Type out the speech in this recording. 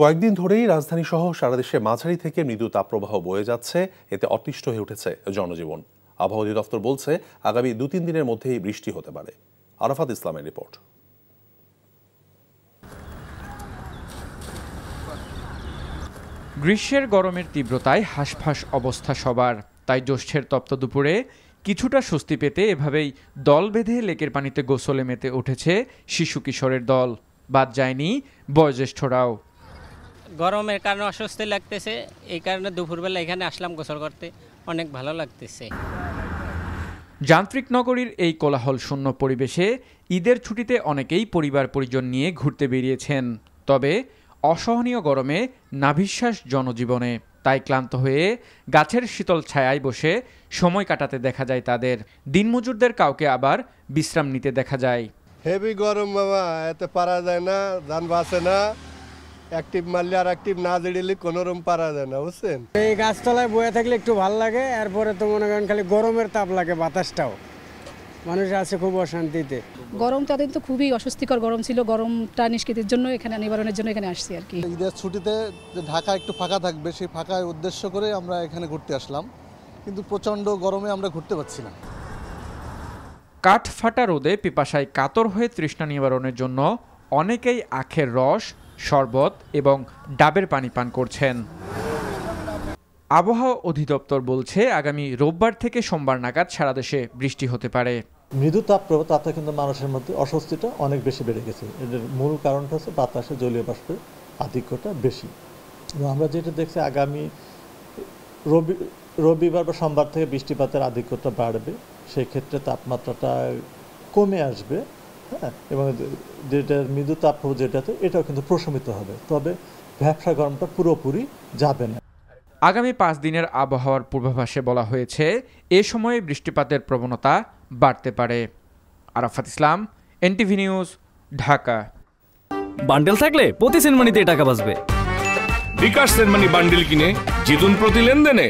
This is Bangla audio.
কয়েকদিন ধরেই রাজধানী সহ সারা দেশে মাঝারি থেকে মৃদু তাপপ্রবাহ বয়ে যাচ্ছে, এতে অতিষ্ঠ হয়ে উঠেছে জনজীবন। আবহাওয়া অধিদপ্তর বলছে আগামী 2-3 দিনের মধ্যেই বৃষ্টি হতে পারে। আরাফাত ইসলামের রিপোর্ট। গ্রীষ্মের গরমের তীব্রতায় হাঁসফাঁস অবস্থা সবার, তাই জ্যৈষ্ঠের তপ্ত দুপুরে কিছুটা স্বস্তি পেতে এভাবেই দল বেঁধে লেকের পানিতে গোসলে মেতে উঠেছে শিশু কিশোরের দল। বাদ যায়নি বয়োজ্যেষ্ঠরাও। গরমের কারণে অস্বস্তি লাগতেছে, এই কারণে দুপুরবেলা এখানে আসলাম গোসল করতে, অনেক ভালো লাগতেছে। যান্ত্রিক নগরীর এই কোলাহল শূন্য পরিবেশে ঈদের ছুটিতে অনেকেই পরিবার পরিজন নিয়ে ঘুরতে বেরিয়েছেন, তবে অসহনীয় গরমে নাভিশ্বাস জনজীবনে। তাই ক্লান্ত হয়ে গাছের শীতল ছায়ায় বসে সময় কাটাতে দেখা যায় তাদের। দিনমজুরদের কাউকে আবার বিশ্রাম নিতে দেখা যায়। হেভি গরম বাবা, এতে পারা যায় না, ধান বাঁচে না, অ্যাক্টিভ মারলে আর অ্যাক্টিভ না দিলে কোনো রকম পারা যায় না, বুঝছেন। এই গাছতলায় বয়ে থাকলে একটু ভালো লাগে, এরপরে তো মনে করেন খালি গরমের তাপ লাগে, বাতাসটাও মানুষ আছে খুব অশান্তিতে। গরমটা কিন্তু খুবই অস্বস্তিকর গরম ছিল, গরমটা নিষ্কৃতির জন্য এখানে নিবারণের জন্য এখানে আসছি আর কি। ঈদের ছুটিতে ঢাকা একটু ফাঁকা থাকবে, সেই ফাঁকায় উদ্দেশ্য করে আমরা এখানে ঘুরতে আসলাম, কিন্তু প্রচণ্ড গরমে আমরা ঘুরতে পারছি না। কাঠ ফাটা রোদে পিপাসায় কাতর হয়ে তৃষ্ণা নিবারণের জন্য অনেকেই আখের রস, শরবত এবং ডাবের পানি পান করছেন। আবহাওয়া অধিদপ্তর বলছে আগামী রোববার থেকে সোমবার নাগাদ সারা দেশে বৃষ্টি হতে পারে। মৃদু তাপপ্রবাহ, তাতে কিন্তু মানুষের মধ্যে অস্বস্তিটা অনেক বেশি বেড়ে গেছে। এর মূল কারণটা হচ্ছে বাতাসে জলীয় বাষ্পের আধিক্যটা বেশি। এবং আমরা যেটা দেখছি আগামী রবিবার বা সোমবার থেকে বৃষ্টিপাতের আধিক্যটা বাড়বে, সেই ক্ষেত্রে তাপমাত্রাটা কমে আসবে। হ্যাঁ, এবং যেটা মৃদু তাপপ্রবাহ যেটাতে এটাও কিন্তু প্রশমিত হবে, তবে ভ্যাপসা গরমটা পুরোপুরি যাবে না। আগামী 5 দিনের আবহাওয়ার পূর্বাভাসে বলা হয়েছে এ সময়ে বৃষ্টিপাতের প্রবণতা বাড়তে পারে। আরাফাত ইসলাম, এনটিভি নিউজ, ঢাকা। বান্ডেল থাকলে প্রতি সেনমানিতে টাকা বাঁচবে। বিকাশ সেনমানি বান্ডেল কিনে জিতুন প্রতি লেনদেনে।